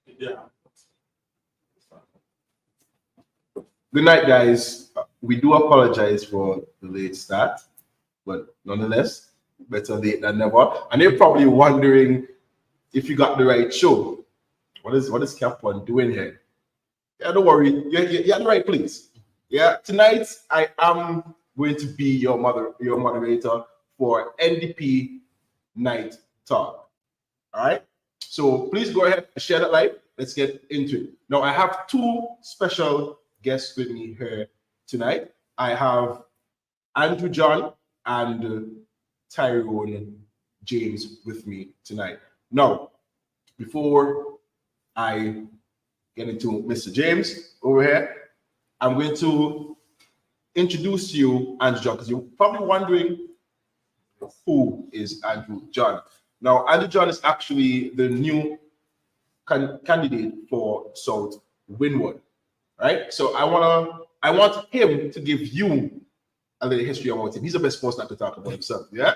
Yeah. Good night, guys. We do apologize for the late start, but nonetheless, better late than never. And you're probably wondering if you got the right show. What is Capone doing here? Yeah, don't worry. You're at the right place. Yeah, tonight I am going to be your moderator for NDP Night Talk. All right. So please go ahead and share that live. Let's get into it. Now I have two special guests with me here tonight. I have Andrew John and Tyrone James with me tonight. Now, before I get into Mr. James over here, I'm going to introduce you, Andrew John, because you're probably wondering who is Andrew John. Now, Andrew John is actually the new candidate for South Windward, right? So I want him to give you a little history about him. He's the best person not to talk about himself, yeah?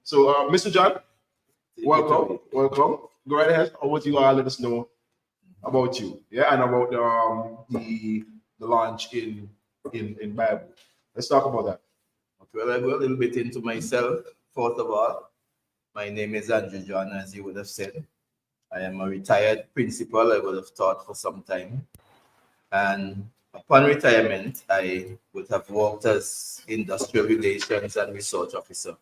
So, Mr. John, welcome. Go right ahead. I want you to let us know about you, yeah, and about the launch in Bible. Let's talk about that. Well, I go a little bit into myself. First of all, my name is Andrew John, as you would have said. I am a retired principal, I would have taught for some time. And upon retirement, I would have worked as industrial relations and research officer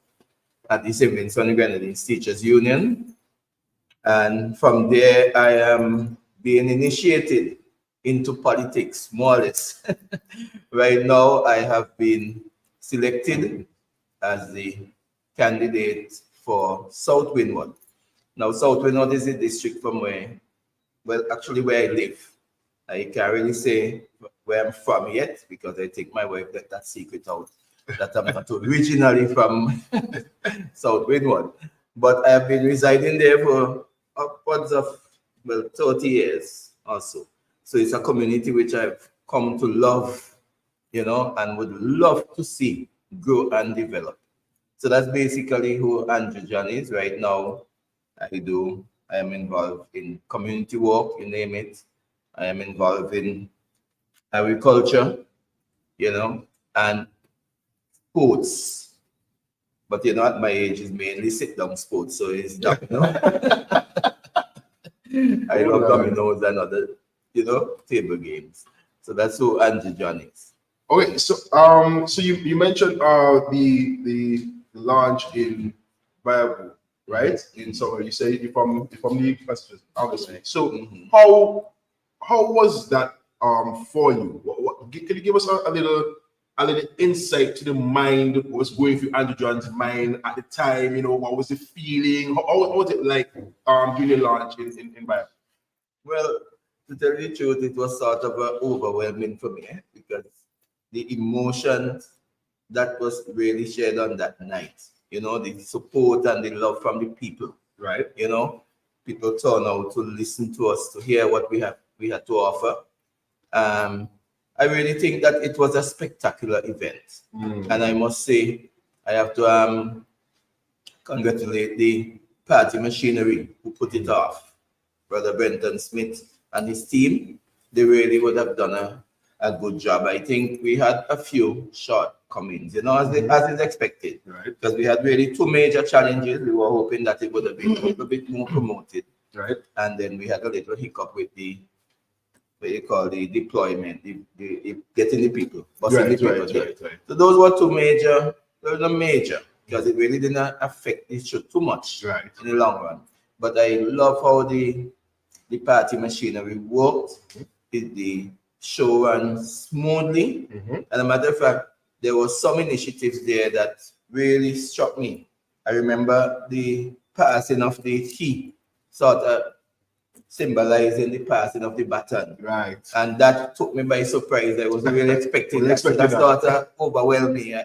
at the St. Vincent and Grenadines Teachers Union. And from there, I am being initiated into politics, more or less. Right now, I have been selected as the candidate for South Windward. Now, South Windward is a district from where I live. I can't really say where I'm from yet because I think my wife let that secret out that I'm not originally from South Windward. But I have been residing there for upwards of 30 years also. So it's a community which I've come to love, and would love to see grow and develop. So that's basically who Andrew John is right now. I am involved in community work, you name it. I am involved in agriculture, and sports. But at my age is mainly sit-down sports, so it's not, I love dominoes and other, table games. So that's who Andrew John is. Okay, so you mentioned the launch in Bible, right? In summer, you say you're from the West, obviously. So how was that for you? Can you give us a little insight to the mind, what was going through Andrew John's mind at the time? What was the feeling? How was it like during the launch in Bible? Well, to tell you the truth, it was sort of overwhelming for me because the emotions that was really shared on that night, the support and the love from the people, right? People turn out to listen to us, to hear what we had to offer. I really think that it was a spectacular event. And I must say, I have to congratulate the party machinery who put it off. Brother Brenton Smith and his team, they really would have done a good job. I think we had a few shortcomings, as is expected. Right. Because we had really two major challenges. We were hoping that it would have been a little bit more promoted. Right. And then we had a little hiccup with the deployment, the getting the people, busing the people. Right. So those were two major, because it really didn't affect the show too much in the long run. But I love how the party machinery worked. The show ran smoothly. And as a matter of fact, there were some initiatives there that really struck me. I remember the passing of the key, sort of symbolizing the passing of the baton. Right. And that took me by surprise. I wasn't really expecting that. So that sort of overwhelmed me.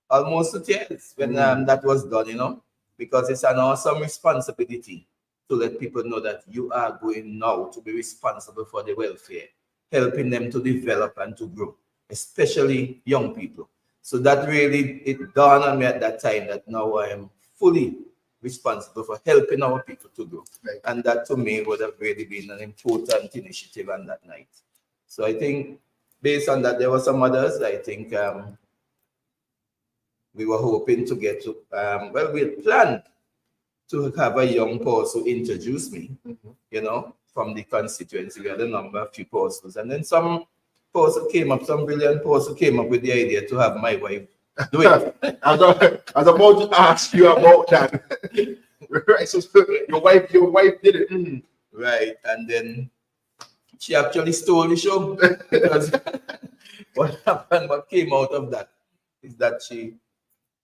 Almost to tears when that was done, because it's an awesome responsibility to let people know that you are going now to be responsible for their welfare, helping them to develop and to grow, especially young people. So that really, it dawned on me at that time that now I am fully responsible for helping our people to grow. Right. And that to me would have really been an important initiative on that night. So I think based on that, there were some others. I think we were hoping to get to, well, we had planned to have a young person introduce me, you know, from the constituency. We had a number of few persons. And then some person came up, some brilliant person came up with the idea to have my wife do it. I was about to ask you about that. Right, so your wife did it. Right, and then she actually stole the show because what happened, what came out of that is that she,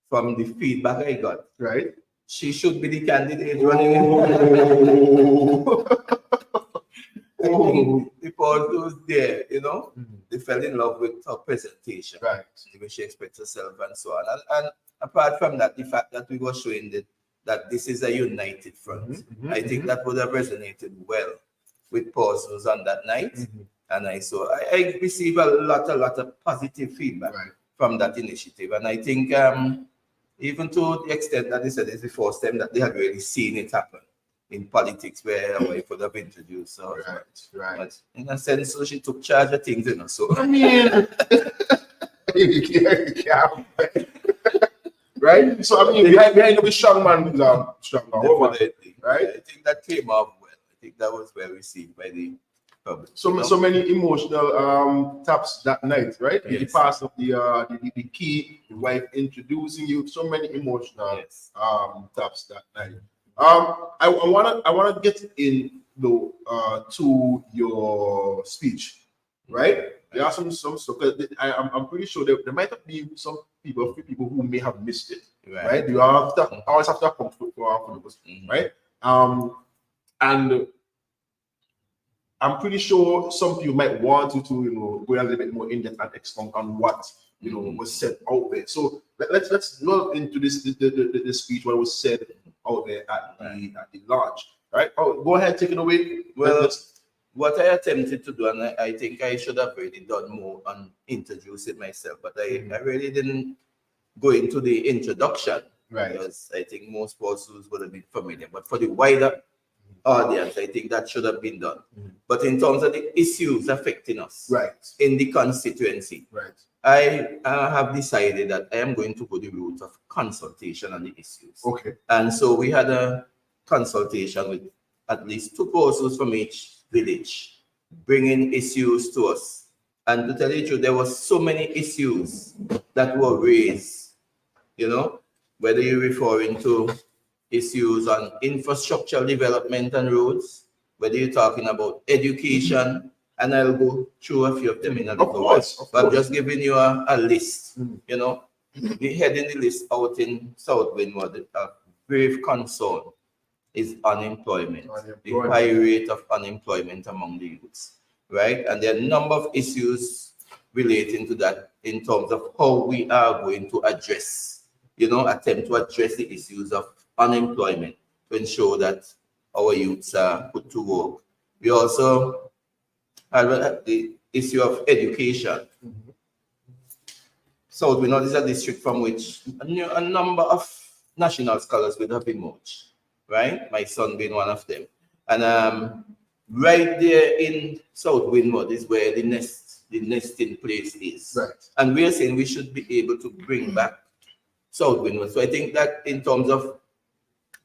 from the feedback I got, right, she should be the candidate running. The person was there, you know, they fell in love with her presentation, right, the way she expressed herself and so on. And apart from that, the fact that we were showing that this is a united front, I think that would have resonated well with persons on that night. And I received a lot of positive feedback from that initiative. And I think even to the extent that they said it's the first time that they had really seen it happen in politics where a wife would have introduced her. Right. But in a sense, so she took charge of things, you know. So I mean, right? So I mean, behind the strong man is a strong man. Definitely. Right? I think that came off well. I think that was well received by the public. So many emotional taps that night, right? Yes. The pass of the key, the wife introducing you, so many emotional taps that night. I wanna get in though to your speech, right? There are some stuff. I'm pretty sure there might have been some people who may have missed it, right? You always have to come for those, right? And I'm pretty sure some people might want you to go a little bit more in depth and expound on what was said out there. So let's delve into the speech what was said out there at the launch, right? Oh, go ahead, take it away. Well, what I attempted to do, and I think I should have really done more on introducing myself, but I really didn't go into the introduction, right? Because I think most persons would have been familiar. But for the wider audience, I think that should have been done. But in terms of the issues affecting us, right, in the constituency, right, I have decided that I am going to go the route of consultation on the issues. Okay. And so we had a consultation with at least 2 persons from each village, bringing issues to us. And to tell you the truth, there were so many issues that were raised, you know, whether you're referring to issues on infrastructure development and roads, whether you're talking about education, and I'll go through a few of them in a little while. But I'm just giving you a list, you know. We heading the list out in South Windward. A grave concern is unemployment, the high rate of unemployment among the youths, right? And there are a number of issues relating to that in terms of how we are going to address, attempt to address the issues of unemployment to ensure that our youths are put to work. We also have the issue of education. So we know this is a district from which a number of national scholars would have emerged, right? My son being one of them. And right there in South Windward is where the nesting place is. Right. And we are saying we should be able to bring back South Windward. So I think that in terms of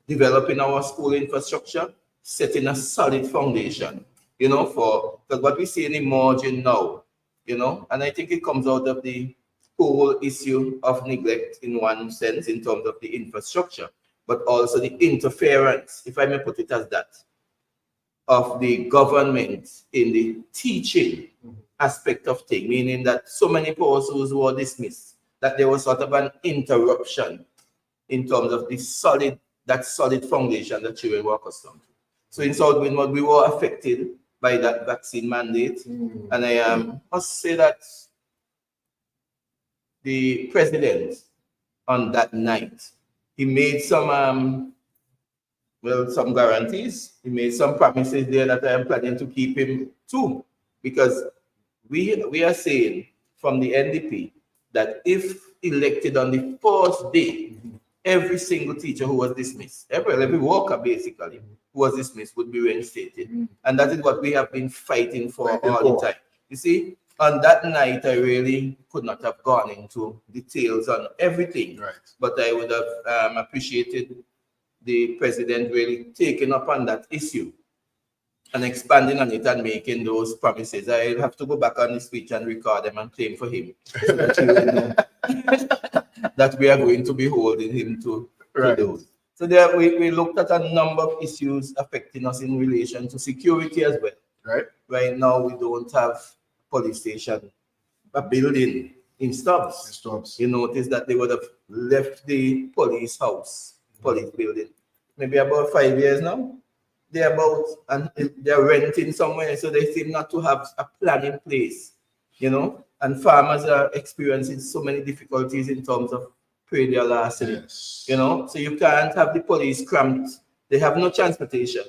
developing our school infrastructure, setting a solid foundation, for what we see in emerging now, and I think it comes out of the whole issue of neglect in one sense in terms of the infrastructure, but also the interference, if I may put it as that, of the government in the teaching aspect of things, meaning that so many persons were dismissed, that there was sort of an interruption in terms of that solid foundation that children were accustomed to. So in South Windward, we were affected by that vaccine mandate. And I must say that the president on that night, he made some guarantees. He made some promises there that I am planning to keep him to, because we are saying from the NDP that if elected on the first day, every single teacher who was dismissed, every worker basically who was dismissed would be reinstated. And that is what we have been fighting for all the time. You see, on that night, I really could not have gone into details on everything, but I would have appreciated the president really taking up on that issue and expanding on it and making those promises. I have to go back on his speech and record them and claim for him so that he will know that we are going to be holding him to those. So there we looked at a number of issues affecting us in relation to security as well. Right now, we don't have police station, a building in Stubbs. You notice that they would have left the police house, police building, maybe about 5 years now. They're about, and they're renting somewhere, so they seem not to have a plan in place, you know. And farmers are experiencing so many difficulties in terms of predial larceny, you know. So you can't have the police cramped. They have no transportation,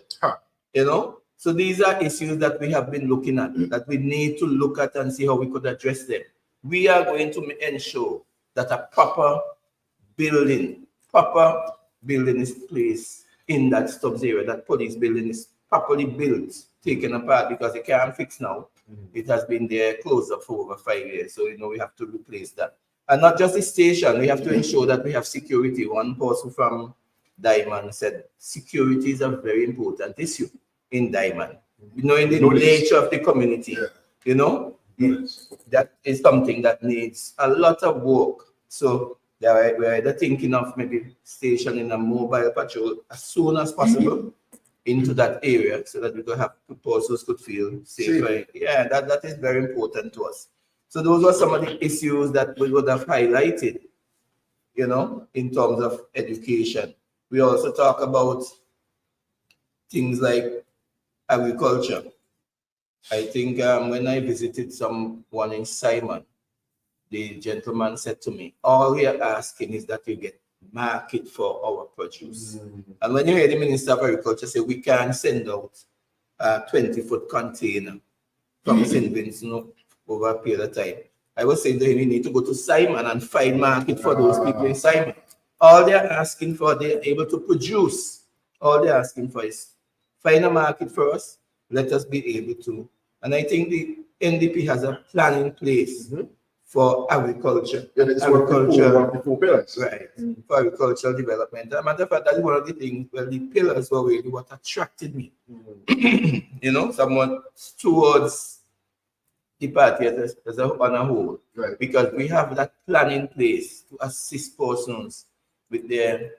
you know. So these are issues that we have been looking at, that we need to look at and see how we could address them. We are going to ensure that a proper building is placed in that Stubbs area, that police building is properly built, taken apart, because it can't fix now. It has been there closed up for over 5 years. So, you know, we have to replace that. And not just the station, we have to ensure that we have security. One person from Diamond said security is a very important issue in Diamond. You know, in the nature of the community, you know, that is something that needs a lot of work. So we're either thinking of maybe stationing a mobile patrol as soon as possible into that area so that we could have persons could feel safer. Yeah, that is very important to us. So those were some of the issues that we would have highlighted, you know, in terms of education. We also talk about things like agriculture. I think when I visited someone in Simon, the gentleman said to me, all we are asking is that you get market for our produce. And when you hear the Minister of Agriculture say we can send out a 20-foot container from St. Vincent over a period of time, I was saying to him, you need to go to Simon and find market for those people in Simon. All they're asking for, they're able to produce. All they're asking for is find a market for us, let us be able to. And I think the NDP has a plan in place for agriculture. Yeah, it's one of the four pillars. Right, for agricultural development. As a matter of fact, that's one of the things, well, the pillars were really what attracted me. You know, somewhat towards the party as on a whole. Because we have that plan in place to assist persons with their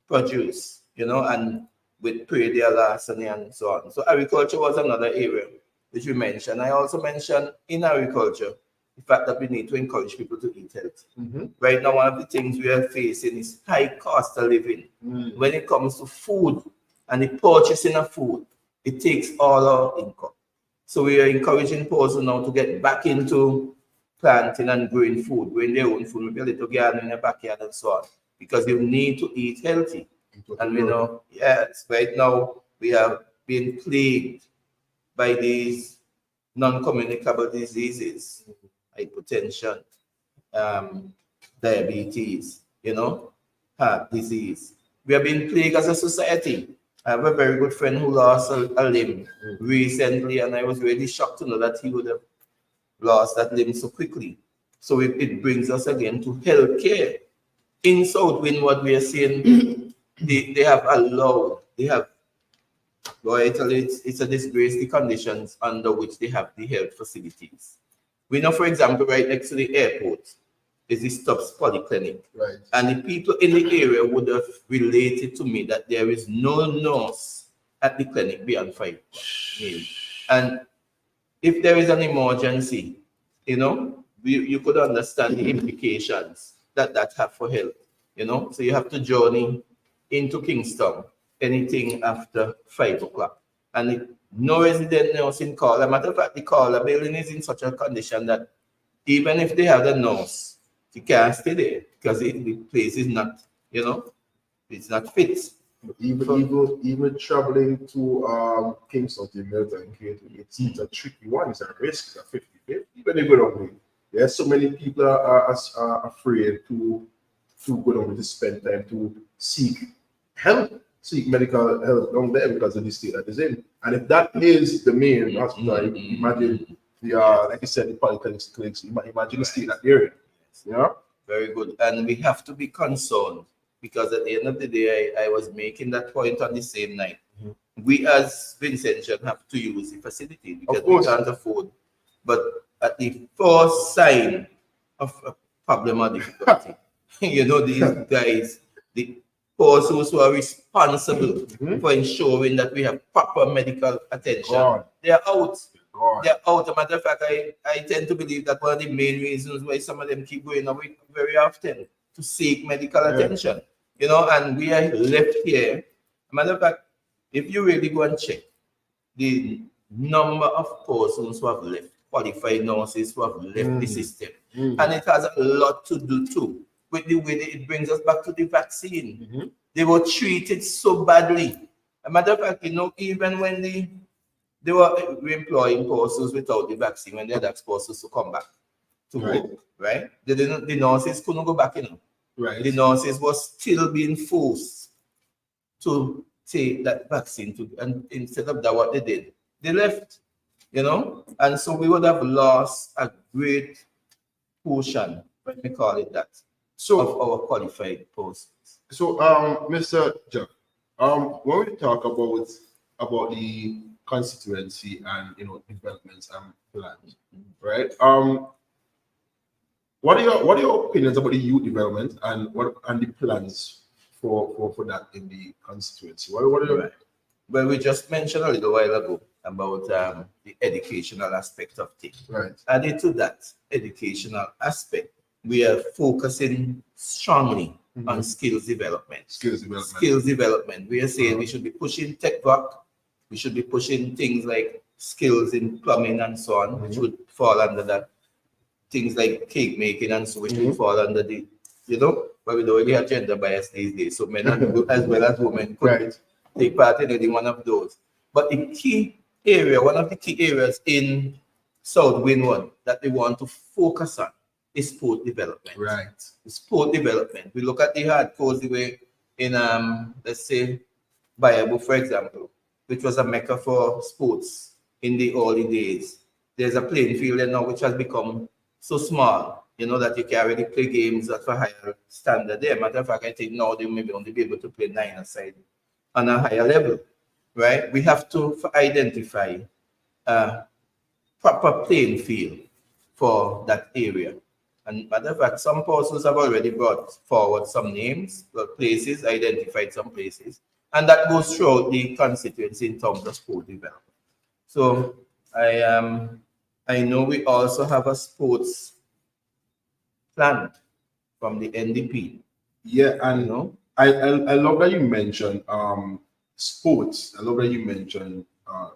produce, you know, and with predial larceny and so on. So agriculture was another area which we mentioned. I also mentioned in agriculture the fact that we need to encourage people to eat healthy. Right now, one of the things we are facing is high cost of living. When it comes to food and the purchasing of food, it takes all our income. So we are encouraging persons now to get back into planting and growing food, growing their own food, maybe a little garden in their backyard and so on, because you need to eat healthy. And we know, yes, right now we have been plagued by these non-communicable diseases, hypertension, diabetes, you know, heart disease. We have been plagued as a society. I have a very good friend who lost a limb recently, and I was really shocked to know that he would have lost that limb so quickly. So it brings us again to healthcare. In South Wind, what we are seeing, they have allowed, it's a disgrace, the conditions under which they have the health facilities. We know, for example, right next to the airport is the Stubbs Polyclinic. And the people in the area would have related to me that there is no nurse at the clinic beyond 5 years. And if there is an emergency, you know, you could understand the implications that have for health, you know. So you have to journey into Kingston anything after 5 o'clock. And no resident nurse in Caller. Matter of fact, the Caller building is in such a condition that even if they have a nurse, you can't stay there because the place is not, you know, it's not fit. Even traveling to Kingston to Milton, it's a tricky one. It's a risk. It's a 50-50. Even they go down way. There's so many people are afraid to go down to spend time to seek help, seek medical help down there because of the state that is in. And if that is the main hospital, imagine the like you said, the polyclinics, clinics. Imagine the state that they're in. Yeah. Very good. And we have to be concerned because at the end of the day, I was making that point on the same night. We as Vincentian have to use the facility because we can't afford. But at the first sign of a problem or difficulty, you know, these guys, the persons who are responsible for ensuring that we have proper medical attention, they are out. They're out. As a matter of fact, I tend to believe that one of the main reasons why some of them keep going away very often to seek medical attention, you know, and we are left here. As a matter of fact, if you really go and check the number of persons who have left, qualified nurses who have left the system, and it has a lot to do too with the way that it brings us back to the vaccine. They were treated so badly. As a matter of fact, you know, even when they were employing persons without the vaccine, when they had asked persons to come back to work, right? The nurses couldn't go back, you know. Right. The nurses were still being forced to take that vaccine and instead of that, what they did, they left, you know, and so we would have lost a great portion, let me call it that, so of our qualified persons. So, Mr. Jeff, when we talk about the constituency and developments and plans, right? What are your opinions about the youth development and the plans for that in the constituency? What are your Well, we just mentioned a little while ago about the educational aspect of things. Right. Added to that educational aspect, we are focusing strongly on skills development. Skills development. We are saying we should be pushing tech work. We should be pushing things like skills in plumbing and so on, which would fall under that. Things like cake making and so, which would fall under the, but we don't really have gender bias these days. So men as well as women could take part in any one of those. But the key area, one of the key areas in South Windward that they want to focus on is sport development. Right. Sport development. We look at the hardcores the way in let's say Bayabo, for example, which was a mecca for sports in the early days. There's a playing field there now which has become so small, that you can already play games at a higher standard there. Matter of fact, I think now they maybe only be able to play 9-a-side on a higher level, right? We have to identify a proper playing field for that area. And matter of fact, some persons have already brought forward some names, places, identified some places, and that goes throughout the constituency in terms of sport development. So I know we also have a sports plan from the NDP. Yeah, and I love that you mentioned sports. I love that you mentioned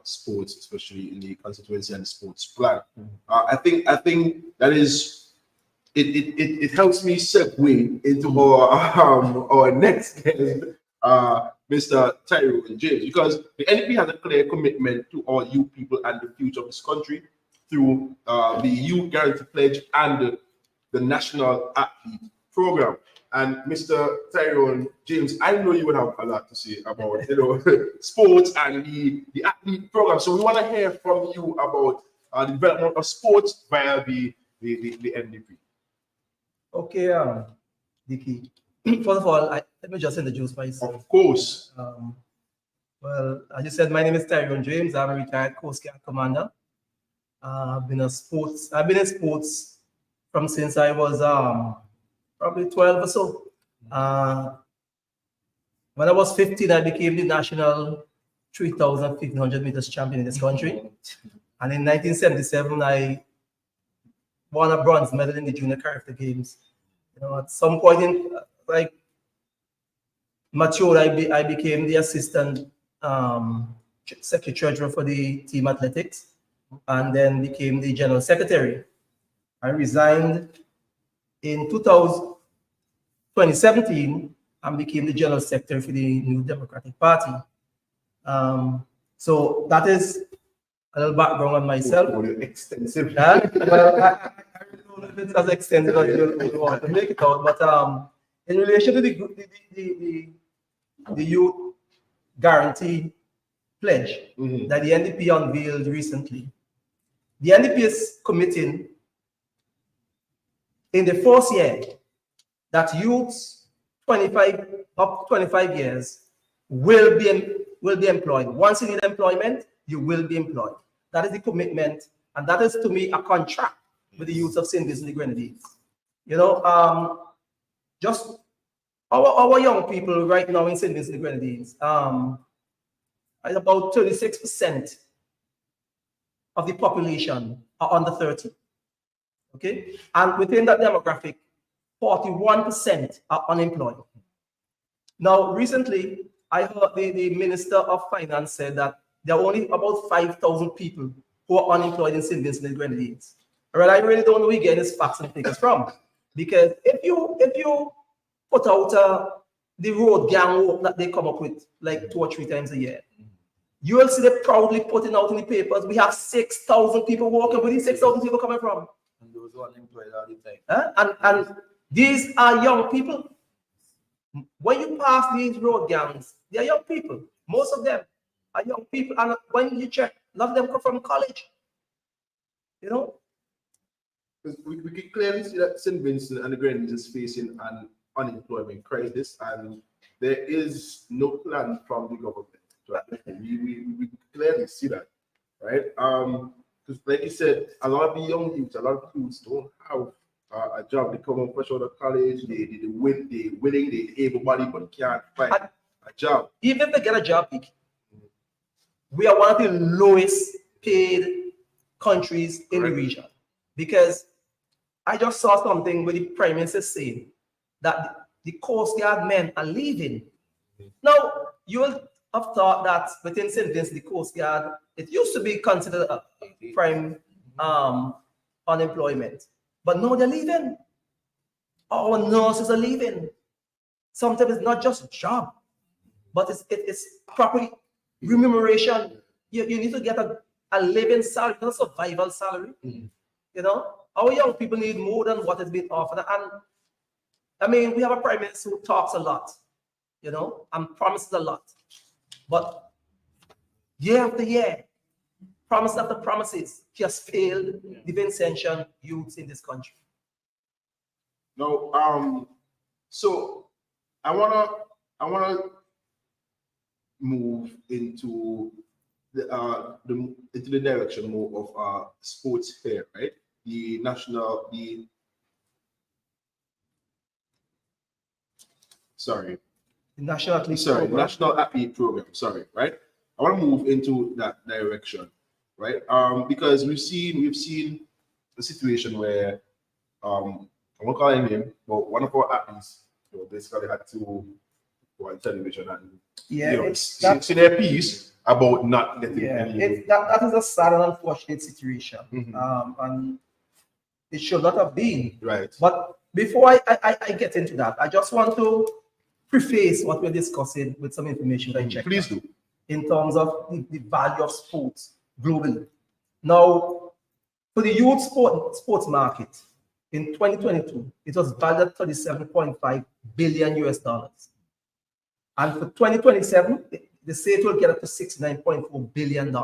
sports, especially in the constituency and the sports plan. I think that is it helps me segue into our next guest, Mr. Tyrone James, because the NDP has a clear commitment to our youth people and the future of this country through the Youth Guarantee Pledge and the National Athlete Program. And Mr. Tyrone James, I know you would have a lot to say about sports and the athlete program. So we want to hear from you about the development of sports via the NDP. Okay, Dickie. First of all, let me just introduce myself. Of course. Well, as you said, my name is Tyrone James. I'm a retired Coast Guard commander. I've been in sports from since I was probably 12 or so. When I was 15, I became the national 3,000, 1,500 meters champion in this country. And in 1977, I won a bronze medal in the junior character games. At some point in mature, I became the assistant secretary treasurer for the team athletics, and then became the general secretary. I resigned in 2017 and became the general secretary for the New Democratic Party. So that is a little background on myself. Extensive. Well, I don't know if it's as extensive as you want to make it out, but in relation to the youth guarantee pledge that the NDP unveiled recently, the NDP is committing in the first year that youths 25 years will be employed. Once you need employment, you will be employed. That is the commitment, and that is to me a contract with the youth of St. Vincent the Grenadines. You know, just our young people right now in St. Vincent the Grenadines, is about 36% of the population are under 30. Okay, and within that demographic, 41% are unemployed. Now, recently, I heard the Minister of Finance said that there are only about 5,000 people who are unemployed in St. Vincent and Grenadines. Well, I really don't know where he get his facts and figures from, because if you put out the road gang work that they come up with like 2 or 3 times a year, you will see they proudly putting out in the papers, we have 6,000 people working. Where these 6,000 people coming from? And those who are unemployed all the time. And these are young people. When you pass these road gangs, they are young people. Most of them are young people. And when you check, a lot of them come from college. You know? We can clearly see that St. Vincent and the Grenadines is facing an unemployment crisis, and there is no plan from the government. We clearly see that, right? Because like you said, a lot of the young youths, a lot of youths don't have a job. They come up fresh out of college, they're willing, they're able-bodied, but can't find a job. Even if they get a job, we are one of the lowest paid countries in the region. Because I just saw something where the Prime Minister saying that the Coast Guard men are leaving. Now, you will have thought that within St. Vincent, the Coast Guard, it used to be considered a prime unemployment. But now they're leaving. Our nurses are leaving. Sometimes it's not just a job, but it's property remuneration. You need to get a living salary, not a survival salary. You know, our young people need more than what is being offered. And I mean, we have a Prime Minister who talks a lot, you know, and promises a lot. But year after year, promise after promises, he has failed the Vincentian youths in this country. No, so I wanna move into the direction more of sports fair, right? The national national athlete program. Sorry, right? I want to move into that direction, right? Because we've seen a situation where I won't call him name, but one of our athletes, basically had to go on television and see their piece about not getting any. That is a sad and unfortunate situation, and it should not have been. Right. But before I get into that, I just want to preface what we're discussing with some information I checked. Please do. In terms of the value of sports globally. Now, for the youth sports market in 2022, it was valued at $37.5 billion US. And for 2027, the state will get up to $69.4 billion.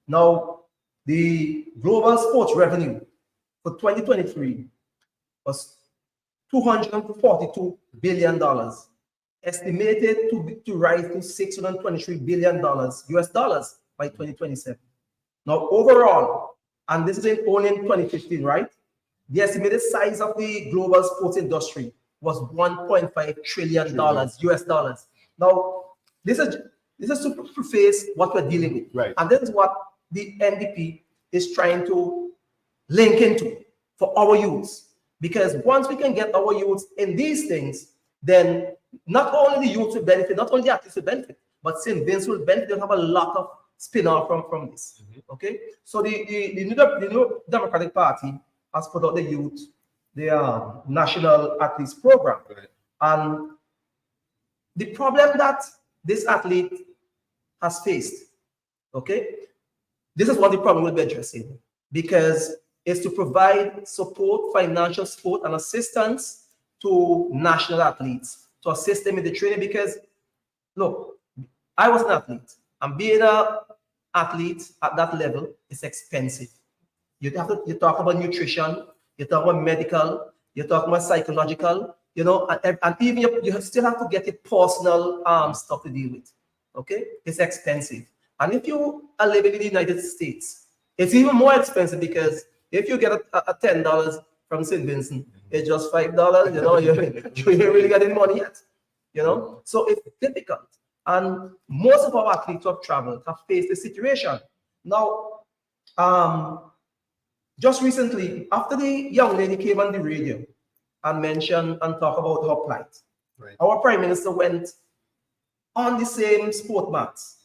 Now, the global sports revenue for 2023 was $242 billion, estimated to rise to $623 billion US dollars by 2027. Now, overall, and this is only in 2015, right? The estimated size of the global sports industry was $1.5 trillion US dollars. Now, this is to preface what we're dealing with, right? And this is what the NDP is trying to link into for our youths. Because once we can get our youths in these things, then not only the youth will benefit, not only the athletes will benefit, but St. Vincent will benefit. They'll have a lot of spin-off from this. Okay, so the new Democratic Party has put out the National Athletes Program, right. And the problem that this athlete has faced, okay, this is what the problem will be addressing, because it's to provide support, financial support, and assistance to national athletes to assist them in the training because, look, I was an athlete, and being an athlete at that level is expensive. You talk about nutrition, you talk about medical, you talk about psychological, you know, and even you still have to get your personal stuff to deal with. Okay, it's expensive. And if you are living in the United States, it's even more expensive because if you get a $10 from St. Vincent, it's just $5. You know, you ain't really getting money yet. You know, so it's difficult. And most of our athletes who have traveled have faced this situation. Now, just recently, after the young lady came on the radio and mentioned and talked about her plight, our Prime Minister went on the same sport mats.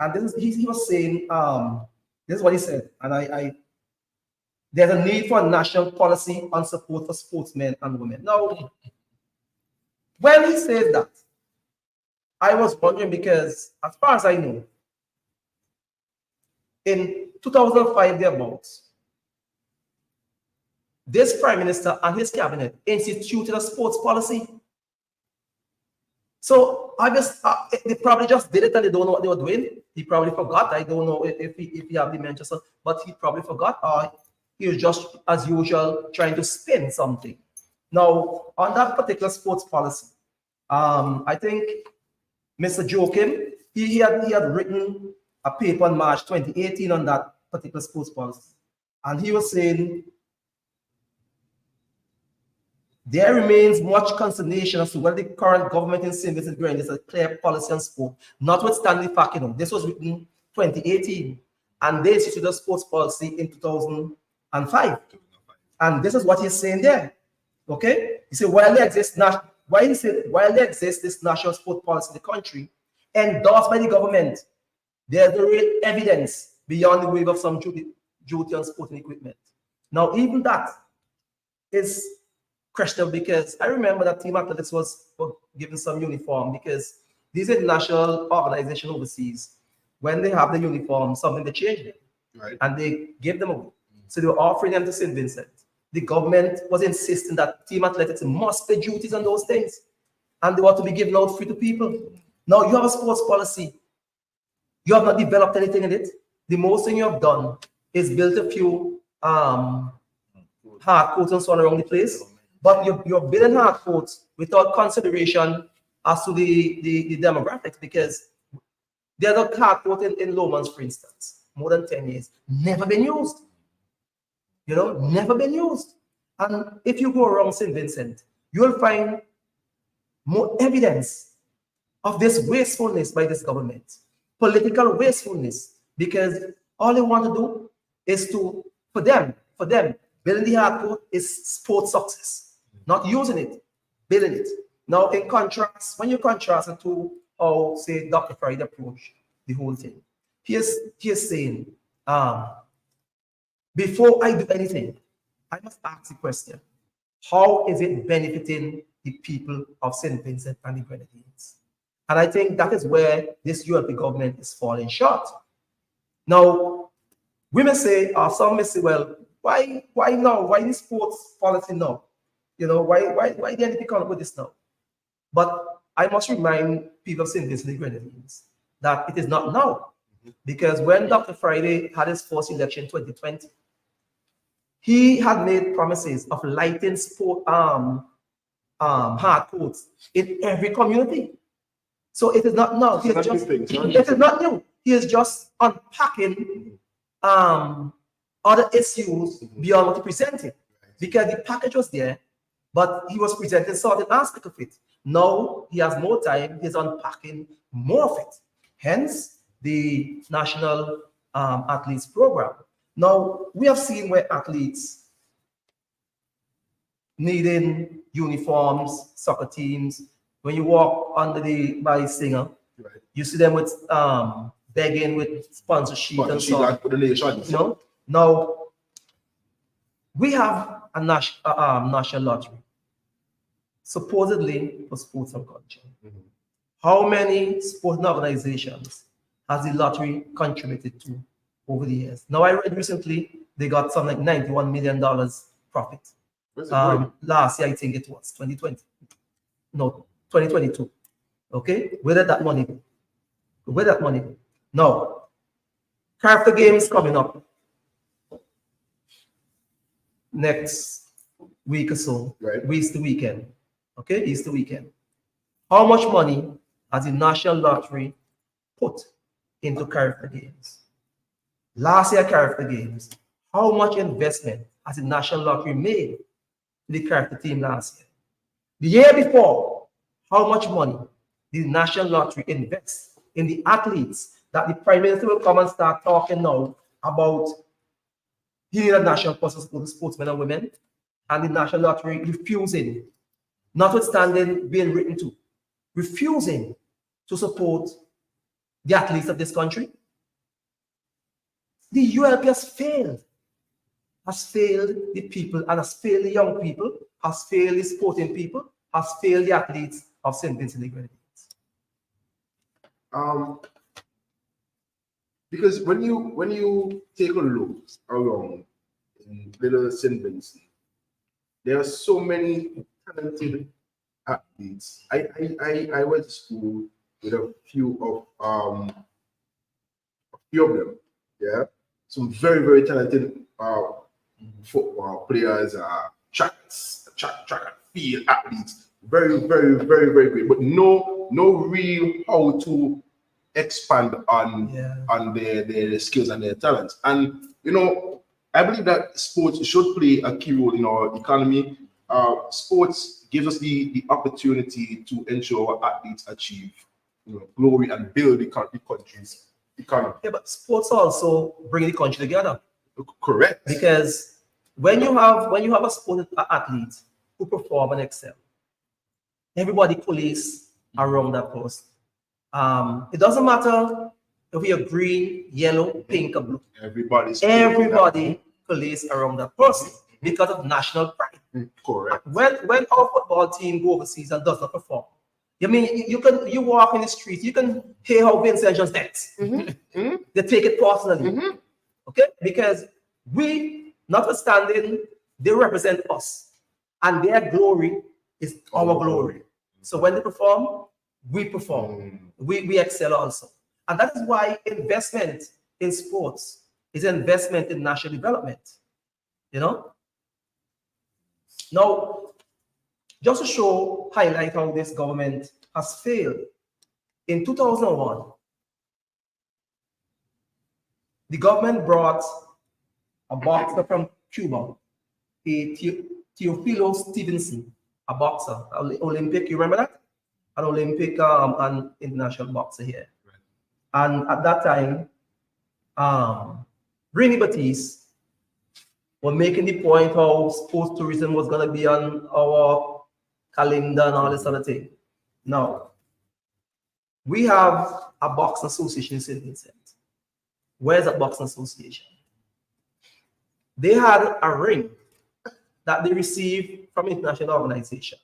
And this is, he was saying, this is what he said, and there's a need for a national policy on support for sportsmen and women. Now, when he said that, I was wondering because, as far as I know, in 2005 thereabouts, this Prime Minister and his cabinet instituted a sports policy. So I just they probably just did it and they don't know what they were doing. He probably forgot. I don't know if he have dementia, but he probably forgot, or he was just, as usual, trying to spin something. Now, on that particular sports policy, I think Mr. Joachim, he had written a paper in March 2018 on that particular sports policy. And he was saying, there remains much consternation as to whether the current government in St. Vincent Grenada is a clear policy on sport, notwithstanding the fact, you know, this was written 2018, and they instituted a sports policy in 2005. And this is what he's saying there. Okay? He said, while there exists this national sport policy in the country, endorsed by the government, there's no real evidence beyond the waiver of some duty on sporting equipment. Now, even that is questionable because I remember that Team Athletics was given some uniform because these international organizations overseas, when they have the uniform, something they change them. Right. And they give them away. So they were offering them to St. Vincent. The government was insisting that Team Athletics must pay duties on those things. And they were to be given out free to people. Now you have a sports policy. You have not developed anything in it. The most thing you have done is built a few hard courts and so on around the place. But you're building hard courts without consideration as to the demographics, because there's a hard court in Lomans, for instance, more than 10 years, never been used. You know, never been used. And if you go around St. Vincent, you'll find more evidence of this wastefulness by this government, political wastefulness, because all they want to do is to, for them, building the hard court is sports success, not using it, building it. Now, in contrast, when you contrast it to how, say, Dr. Friday approached the whole thing, he is saying, before I do anything, I must ask the question, how is it benefiting the people of St. Vincent and the Grenadines? And I think that is where this ULP government is falling short. Now, we may say, or some may say, well, why now? Why this sports policy now? You know, why the NDP come up with this now? But I must remind people of St. Vincent and the Grenadines that it is not now. Because when Dr. Friday had his first election in 2020, he had made promises of lighting sport hard courts in every community. So it is not now. It is not new. He is just unpacking other issues beyond what he presented. Because the package was there, but he was presenting certain aspect of it. Now he has more time, he's unpacking more of it. Hence the National Athletes Program. Now, we have seen where athletes needing uniforms, soccer teams, when you walk under by Singer, right, you see them with begging with sponsorship and so on. You know? Now, we have a national lottery, supposedly for sports and culture. How many sporting organizations has the lottery contributed to over the years? Now, I read recently they got something like $91 million profit. Where's it going? Last year, I think it was 2020. No, 2022. Okay, where did that money go? Where did that money go? Now, Character Games coming up next week or so. Right. Easter weekend. Okay, Easter weekend. How much money has the National Lottery put into Character Games? Last year, Character Games, how much investment has the National Lottery made in the character team last year? The year before, how much money did the National Lottery invest in the athletes that the Prime Minister will come and start talking now about he need a national process for the sportsmen and women, and the National Lottery refusing, notwithstanding being written to, refusing to support the athletes of this country? The ULP has failed the people, and has failed the young people, has failed the sporting people, has failed the athletes of St. Vincent de Grenadines. Because when you take a look around in little St. Vincent, there are so many talented athletes. I went to school with a few of them. Yeah, some very talented football players, track and field athletes, very great, but no real how to expand on their skills and their talents. And I believe that sports should play a key role in our economy. Sports gives us the opportunity to ensure our athletes achieve glory and build the country's economy. Yeah, but sports also bring the country together. Correct. Because when you have a sport athlete who perform and excel, everybody collates around that person. It doesn't matter if we are green, yellow, pink, or blue. Everybody collates around that person because of national pride. Correct. When our football team go overseas and does not perform, I mean, you walk in the street, you can hear how Vincent just dance. They take it personally. Okay? Because we, notwithstanding, they represent us. And their glory is our glory. So when they perform, we perform. We excel also. And that is why investment in sports is investment in national development. Now, just to highlight how this government has failed. In 2001, the government brought a boxer from Cuba, a Teofilo Stevenson, a boxer, an Olympic, you remember that? An Olympic and international boxer here. Right. And at that time, Rini Batiste were making the point how sports tourism was going to be on our calendar and all this other thing. Now, we have a boxing association in St. Vincent. Where's that boxing association? They had a ring that they received from international organization.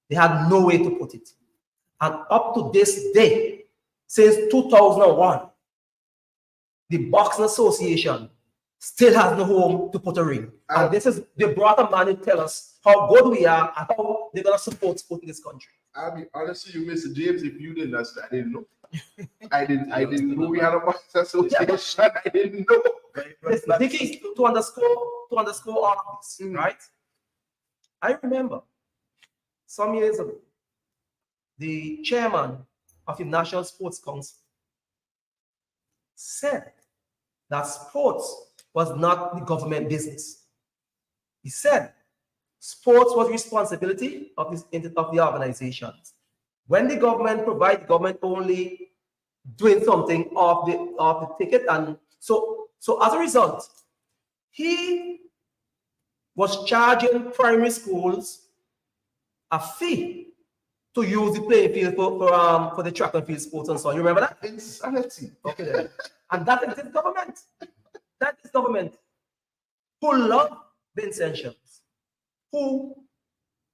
They had no way to put it. And up to this day, since 2001, the boxing association still has no home to put a ring. And they brought a man to tell us how good we are and how they're going to support sport in this country. I'll be honest with you, Mr. James, if you didn't understand, I didn't know. I didn't know we had a boxing association. I didn't know. Listen, Vicky, to underscore all of this, right? I remember some years ago, the chairman of the National Sports Council said that sports was not the government business. He said sports was responsibility of the organizations. When the government provides, government only doing something off the ticket, and so as a result, he was charging primary schools a fee to use the playing field for the track and field sports and so on. You remember that? Insanity. Okay, then. And that is the government. That is government who love Vincentians, who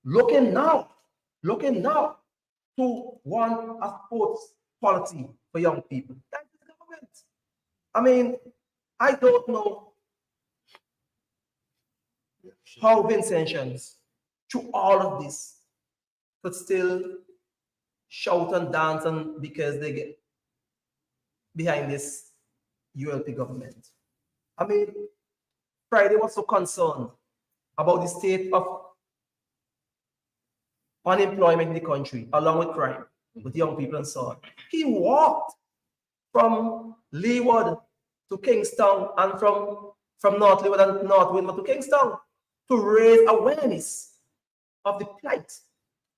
looking now to want a sports policy for young people. That is the government. I mean, I don't know how Vincentians through all of this, could still shout and dance and because they get behind this ULP government. I mean, Friday was so concerned about the state of unemployment in the country, along with crime, with young people and so on. He walked from Leeward to Kingstown and from North Leeward and North Windsor to Kingstown to raise awareness of the plight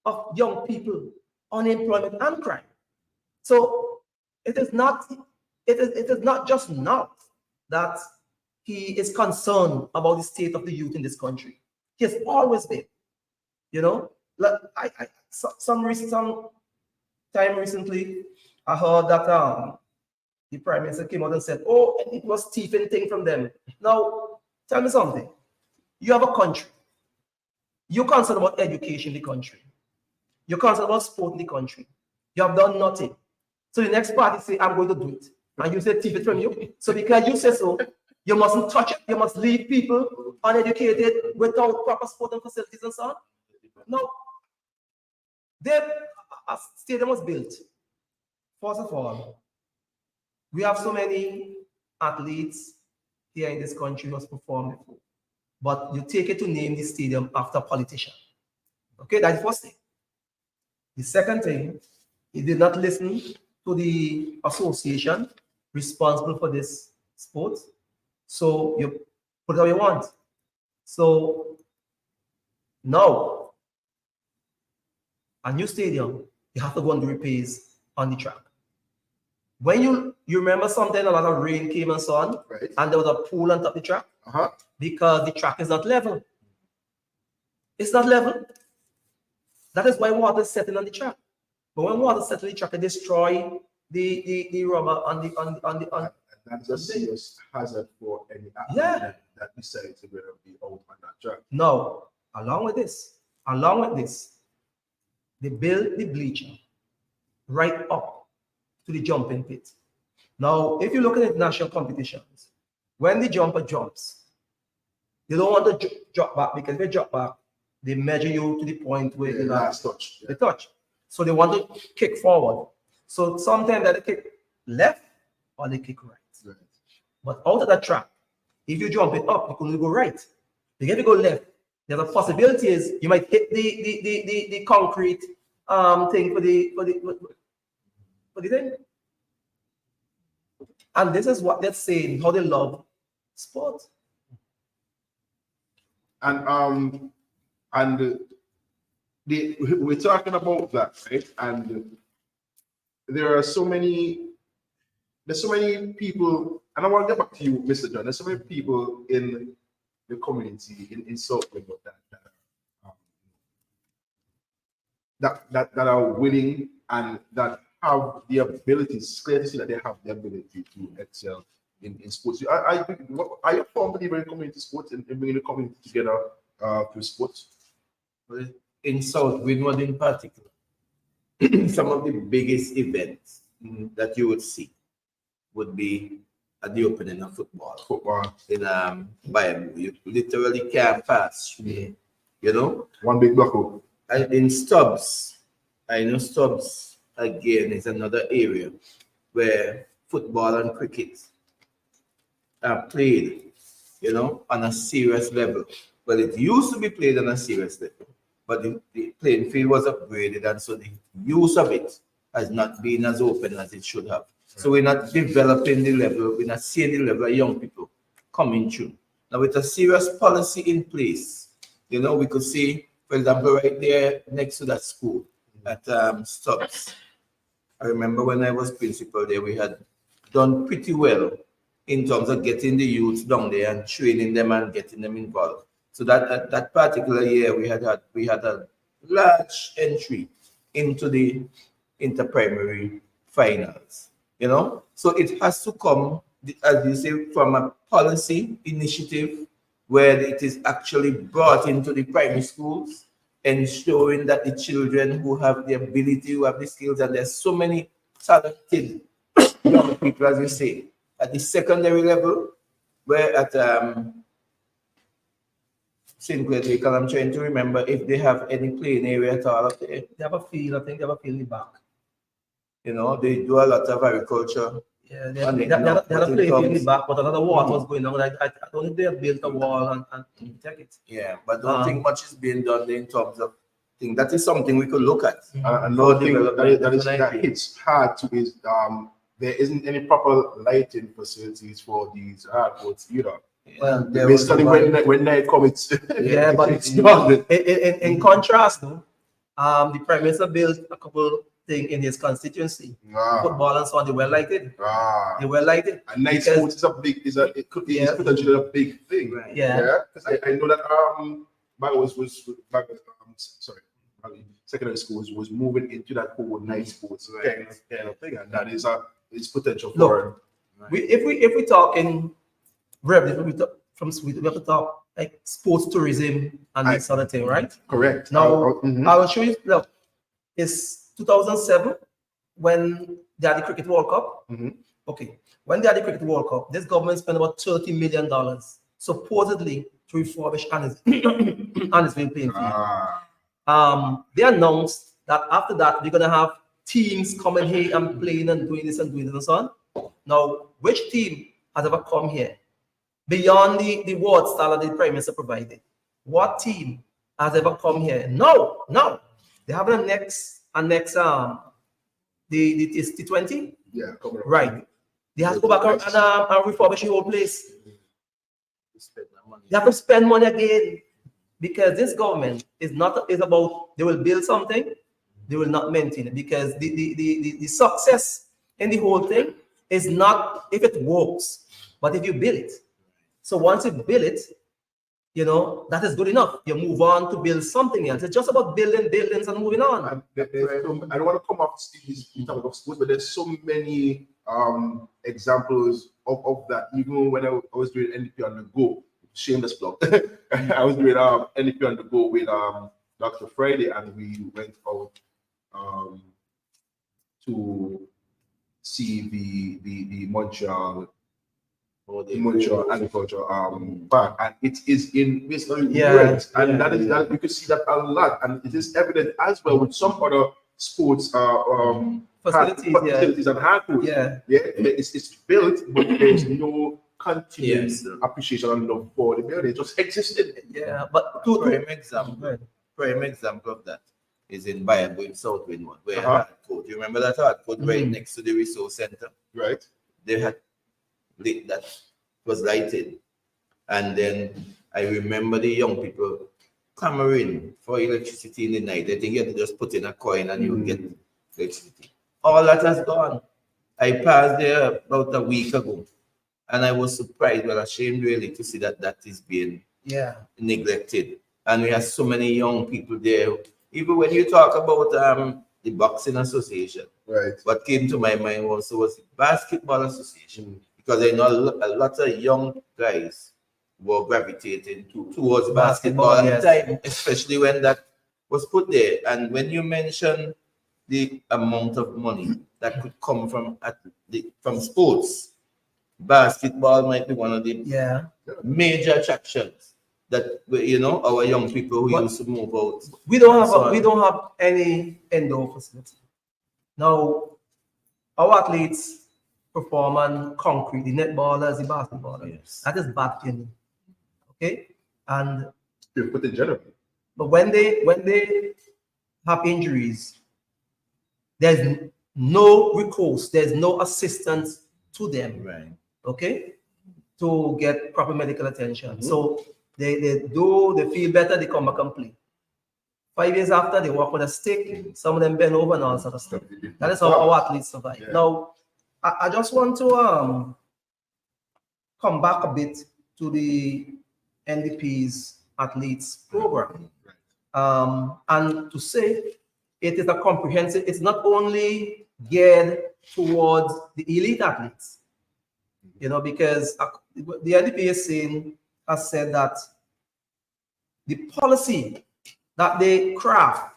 of young people, unemployment and crime. So it is not just now that he is concerned about the state of the youth in this country. He has always been, you know. Some time recently, I heard that the Prime Minister came out and said, "Oh, it was Stephen thing from them." Now, tell me something. You have a country. You're concerned about education in the country. You're concerned about sport in the country. You have done nothing. So the next party say, "I'm going to do it," and you say, "Thief it from you." So because you say so, you mustn't touch it. You must leave people uneducated without proper sporting facilities and so on. No. A stadium was built. First of all, we have so many athletes here in this country who has performed before. But you take it to name the stadium after a politician. Okay, that's the first thing. The second thing, he did not listen to the association responsible for this sport. So you put it how you want. So now, a new stadium, you have to go and do repairs on the track. When you remember something, a lot of rain came and so on, Right. and there was a pool on top of the track because the track is not level. It's not level. That is why water is settling on the track. But when water settles on the track, it destroy the rubber on the. And that's a serious hazard for any athlete Yeah. that decides to be out on that track. Now, along with this, they build the bleacher right up to the jumping pit. Now, if you look at international competitions, when the jumper jumps, they don't want to drop back because if they drop back, they measure you to the point where The last touch. they touch. So they want to kick forward. So sometimes they kick left or they kick right. But out of that track, if you jump it up, you can only go right. Because if you go left, there's a possibility is you might hit the concrete thing for the thing. And this is what they're saying, how they love sport. And we're talking about that, right? And there's so many people, and I want to get back to you, Mr. John. There's so many people in the community in South Wales that are willing and that have the ability. It's clear to see that they have the ability to excel in sports. Are you a firm believer in community sports and bringing the community together through sports? Well, in South Windward in particular, some of the biggest events that you would see would be at the opening of football. In Bible, you literally can't pass through there, you know. One big block. And in Stubbs, I know Stubbs again is another area where football and cricket are played, you know, on a serious level. Well, it used to be played on a serious level, but the playing field was upgraded, and so the use of it has not been as open as it should have. So we're not developing the level, we're not seeing the level of young people coming through. Now, with a serious policy in place, you know, we could see, for example, right there next to that school at Stubbs. I remember when I was principal there, we had done pretty well in terms of getting the youth down there and training them and getting them involved. So that particular year, we had a large entry into the inter-primary finals. You know, so it has to come, as you say, from a policy initiative where it is actually brought into the primary schools, ensuring that the children who have the ability, who have the skills, and there's so many talented young people, as you say, at the secondary level, where at Sinclair Lake, and I'm trying to remember if they have any playing area at all up there. They have a field, I think they have a field in the back. You know, they do a lot of agriculture. Yeah, they And had they know a what it playing field in the comes- back, but another water was going on. I don't think they have built a wall and protect it. Yeah, but don't think much is being done in terms of thing. That is something we could look at. Another thing development that definitely. hits hard to is there isn't any proper lighting facilities for these airports either. Well, There was Basically, one- when night comes, Yeah, but it's done. in contrast, though, the Prime Minister built a couple things in his constituency. Football and so on, they were lighted. They were lighted. And night Because- sports is a big, it could be Yeah. potentially a big thing. Right. Yeah. Because I know that back back sorry, secondary schools was moving into that whole night sports kind of thing, and that is it's potential for. If we talk in revenue, we talk from Sweden, we have to talk like sports tourism and this sort of thing, right? Correct. Now, Mhm. I will show you. Look, it's 2007 when they had the Cricket World Cup. Mhm. Okay, when they had the Cricket World Cup, this government spent about $30 million supposedly to refurbish Annisville playing field. They announced that after that they're gonna have teams coming here and playing and doing this and so on. Now, which team has ever come here beyond the ward style that the Prime Minister provided? What team has ever come here? No. They have a next the T20. Yeah, coming up. Right. They have to go back and refurbish the whole place. They have to spend money again because this government is about they will build something, they will not maintain it because the success in the whole thing is not if it works, but if you build it. So once you build it, you know, that is good enough. You move on to build something else. It's just about building buildings and moving on. And I don't want to come off these in terms of sports, but there's so many examples of that. Even when I was doing NDP on the go, shameless plug. I was doing NDP on the go with Dr. Friday, and we went out to see the Montreal agriculture park, and it is in basically red, and that you can see that a lot, and it is evident as well with some other sports facilities and hardwoods. It's built, but there's no continuous appreciation and love for the building. It just existed. But prime example of that is in Bayabo in South Windward, where I had court. You remember that hard court right next to the resource center? Right. They had lit that was lighted, and then I remember the young people clamoring for electricity in the night. They think you have to just put in a coin and you will get electricity. All that has gone. I passed there about a week ago, and I was surprised, well, ashamed really, to see that is being neglected. And we have so many young people there. Even when you talk about the boxing association, right? What came to my mind was the basketball association, because I know a lot of young guys were gravitating towards basketball at the time, especially when that was put there. And when you mention the amount of money that could come from sports, basketball might be one of the major attractions that our young people who used to move out. We don't have any indoor facility. Now, our athletes perform on concrete, the netballers, the basketballers. That is backing. Okay? And you put it generally. But when they have injuries, there's no recourse, there's no assistance to them. Right. Okay? To get proper medical attention. So they feel better, they come back and play. 5 years after, they walk with a stick, some of them bend over and all sort of stuff. That is how our athletes survive. Now, I just want to come back a bit to the NDP's athletes program. And to say it is a comprehensive, it's not only geared towards the elite athletes, because the NDP has said that the policy that they craft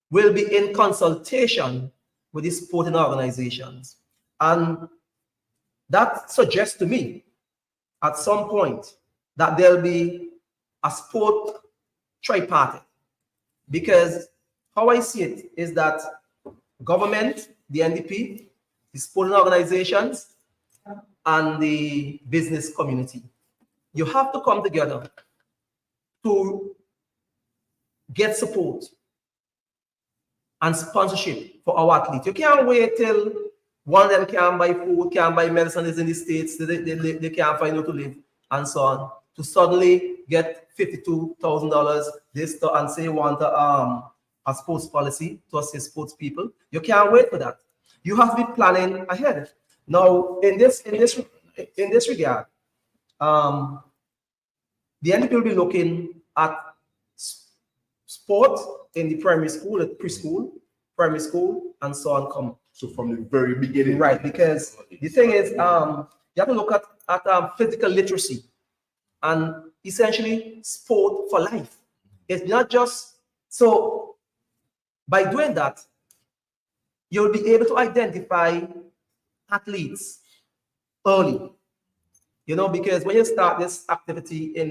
will be in consultation with the sporting organizations. And that suggests to me at some point that there'll be a sport tripartite, because how I see it is that government, the NDP, the sporting organizations, and the business community, you have to come together to get support and sponsorship for our athletes. You can't wait till one of them can't buy food, can't buy medicines in the States, they can't find out to live, and so on, to suddenly get $52,000 this and say you want a sports policy to assist sports people. You can't wait for that. You have to be planning ahead. Now, in this regard, the NDP will be looking at sport in the primary school, at preschool, primary school, and so on. Come. So from the very beginning, right? Because the thing is, you have to look at physical literacy and essentially sport for life. It's not just so. By doing that, you'll be able to identify athletes early. You know, because when you start this activity you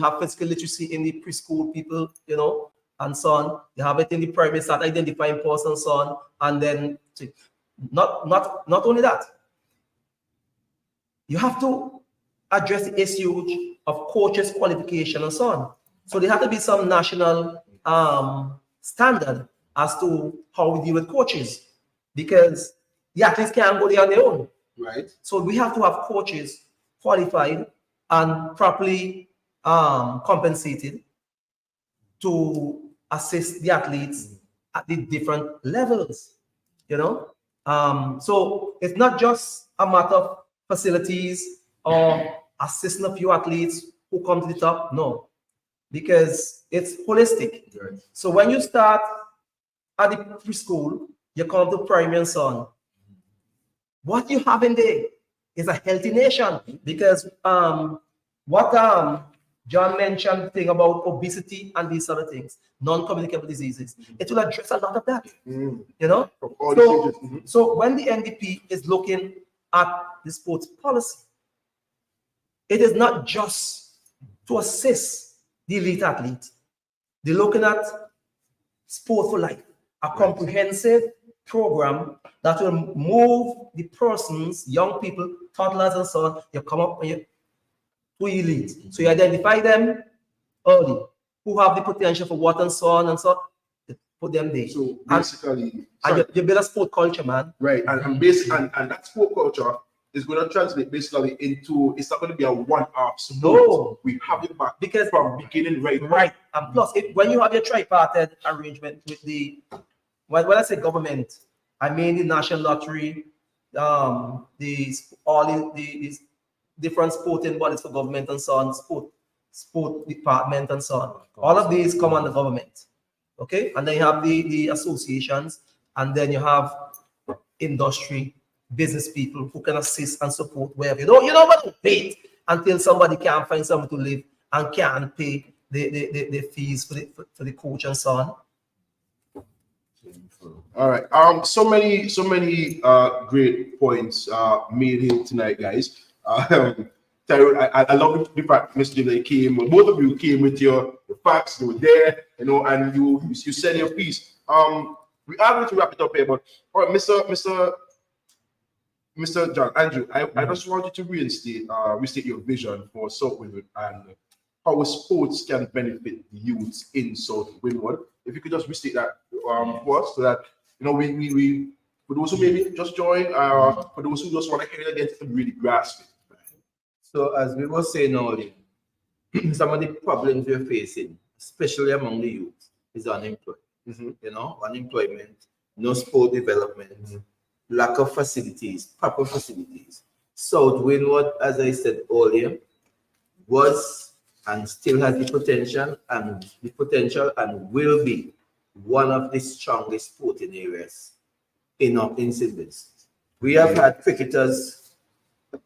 have physical literacy in the preschool people, you know, and so on. You have it in the primary, start identifying persons and so on, and then not only that, you have to address the issue of coaches' qualification and so on. So there have to be some national standard as to how we deal with coaches, because the athletes can't go there on their own. Right. So we have to have coaches qualified and properly compensated to assist the athletes at the different levels, you know. So it's not just a matter of facilities or assisting a few athletes who come to the top, no, because it's holistic. Right. So when you start at the preschool, you come to primary and so on. What you have in there is a healthy nation, because what John mentioned, the thing about obesity and these other things, non-communicable diseases, it will address a lot of that, you know. So when the NDP is looking at the sports policy, it is not just to assist the elite athlete. They're looking at sport for life, a comprehensive program that will move the persons, young people, toddlers, and so on. You come up and you to elite. So you identify them early, who have the potential for what and so on, you put them there. So basically, and you build a sport culture, man. Right, and that sport culture is going to translate basically into, it's not going to be a one-off sport. No, we have it back because from beginning right. And plus, when you have your tripartite arrangement with the, when I say government, I mean the National Lottery, all the different sporting bodies for government and so on, sport department and so on. All of these come under government, okay? And then you have the associations, and then you have industry, business people who can assist and support wherever. You don't want to wait until somebody can't find somewhere to live and can't pay the fees for the coach and so on. All right. So many great points made here tonight, guys. Tyrone, I love the fact Mr. Jimmy came. Both of you came with your facts. You were there, you know, and you said your piece. We are going to wrap it up here, but all right, Mr. John Andrew, I just want you to restate your vision for South Windward and how sports can benefit the youth in South Windward. If you could just restate that for us, so that you know we for those who maybe just join, for those who just want to hear it again to really grasp it. So as we were saying earlier, some of the problems we're facing, especially among the youth, is unemployment. You know, unemployment, no sport development, lack of facilities, proper facilities. South Windward, as I said earlier, was and still has the potential and will be one of the strongest sporting areas in Sydney. We have had cricketers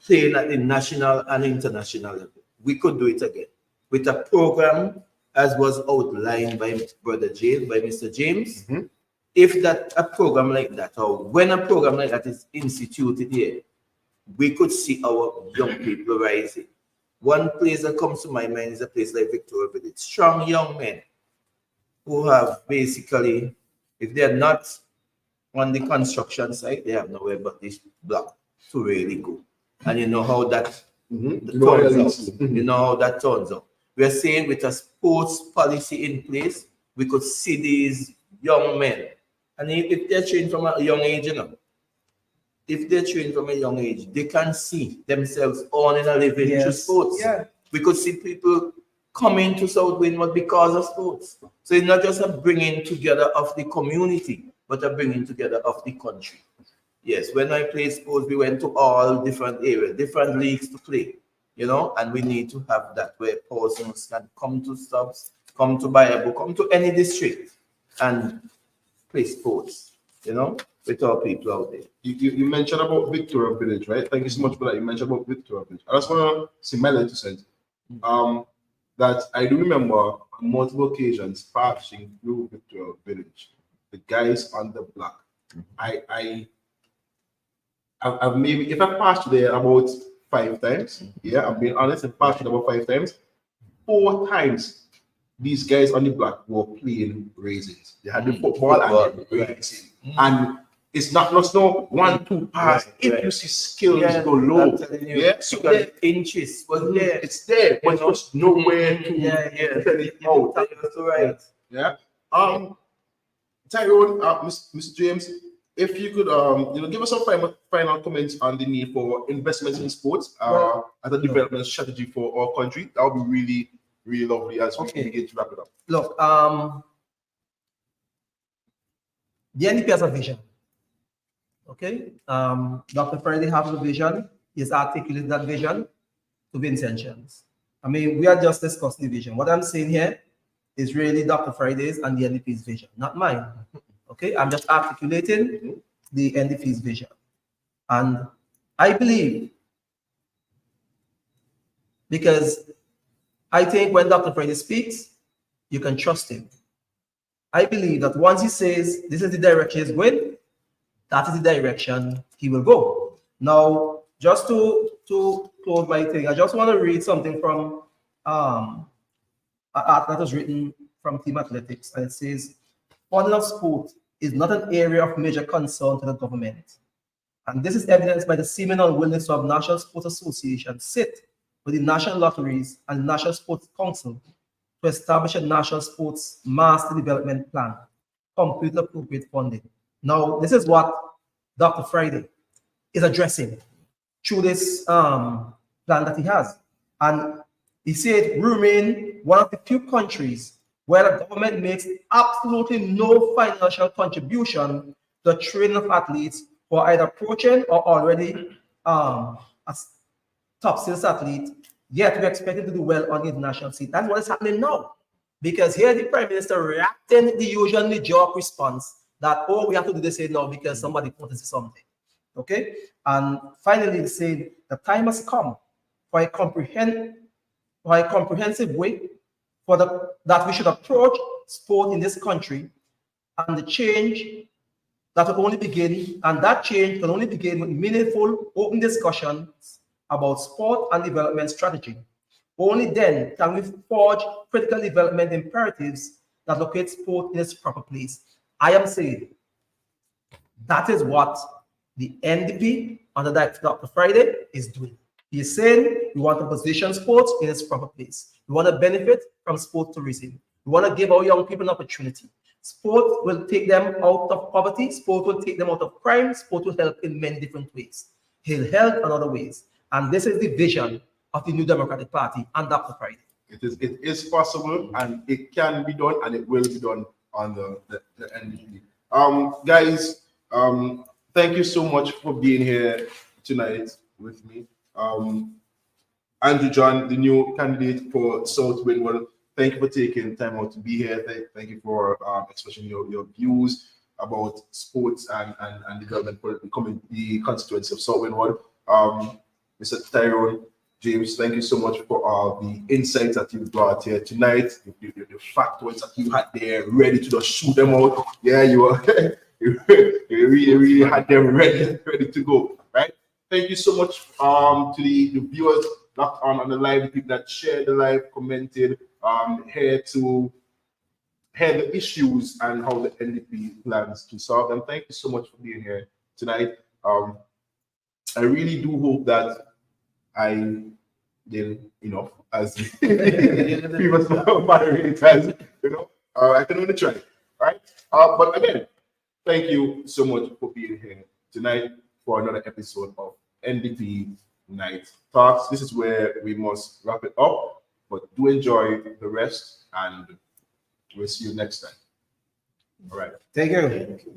playing at the national and international level. We could do it again with a program as was outlined by Mr. James. If a program like that, or when a program like that is instituted here, we could see our young people rising. One place that comes to my mind is a place like Victoria Village. Strong young men who have basically, if they're not on the construction site, they have nowhere but this block to really go. And you know how that turns out. You know how that turns out. We're saying with a sports policy in place, we could see these young men. And if they're trained from a young age, if they're trained from a young age, they can see themselves earning a living through sports. Yeah. We could see people coming to South Windward because of sports. So it's not just a bringing together of the community, but a bringing together of the country. Yes, when I played sports, we went to all different areas, different leagues to play, and we need to have that where persons can come to stops, come to Bible, come to any district and play sports, with our people out there. You mentioned about Victoria Village, right? Thank you so much for that. You mentioned about Victoria Village. I just want to say my little sense. That I do remember on multiple occasions passing through Victoria Village, the guys on the block. I've maybe, if I passed there about 5 times, I'm being honest, I passed there about 5 times. 4 times these guys on the block were playing raisins. They had the football and the raising. And it's not just no 1-2 pass. If you see skills go low, so the inches was there. It's there, but just nowhere to send it out. That's right. Yeah. Tyrone, Mr. James, if you could, give us some final comments on the need for investments in sports as a development strategy for our country, that would be really, really lovely as we begin to wrap it up. Look, the NDP has a vision. Okay, Dr. Friday has a vision. He's articulated that vision to Vincent Chance. I mean, we are just discussing the vision. What I'm saying here is really Dr. Friday's and the NDP's vision, not mine. Okay, I'm just articulating the NDP's vision. And I believe, because I think when Dr. Friday speaks, you can trust him. I believe that once he says this is the direction he's going, that is the direction he will go. Now, just to close my thing, I just want to read something from an article that was written from Team Athletics, and it says, funding of sport is not an area of major concern to the government. And this is evidenced by the seeming unwillingness of National Sports Association sit with the national lotteries and National Sports Council to establish a national sports master development plan, complete with appropriate funding. Now, this is what Dr. Friday is addressing through this plan that he has. And he said, we remain one of the few countries where the government makes absolutely no financial contribution to the training of athletes who are either approaching or already as top sales athletes, yet we're expected to do well on the international scene. That's what is happening now. Because here the Prime Minister reacting the usual knee-jerk response that, oh, we have to do this now because somebody notices something. Okay? And finally, he said the time has come for a comprehensive way that we should approach sport in this country, and the change that will only begin, and that change can only begin with meaningful, open discussions about sport and development strategy. Only then can we forge critical development imperatives that locate sport in its proper place. I am saying that is what the NDP under Dr. Friday is doing. He is saying we want to position sports in its proper place. We want to benefit from sport tourism. We want to give our young people an opportunity. Sport will take them out of poverty. Sport will take them out of crime. Sport will help in many different ways. He'll help in other ways. And this is the vision of the New Democratic Party and Dr. Friday. It is possible, and it can be done, and it will be done on the NDP. Guys, thank you so much for being here tonight with me. Andrew John, the new candidate for South Windward, thank you for taking time out to be here. Thank you for expressing your views about sports and development for the constituency of South Windward. Mr. Tyrone, James, thank you so much for all the insights that you brought here tonight. The factoids that you had there ready to just shoot them out. Yeah, you were you really had them ready to go, right? Thank you so much to the viewers locked on the live, the people that shared the live, commented, here to hear the issues and how the NDP plans to solve them. Thank you so much for being here tonight. I really do hope that I did enough as previous moderators. I can only try. All right. But again, thank you so much for being here tonight for another episode of NDP Night Talks. This is where we must wrap it up, but do enjoy the rest, and we'll see you next time. All right. Thank you.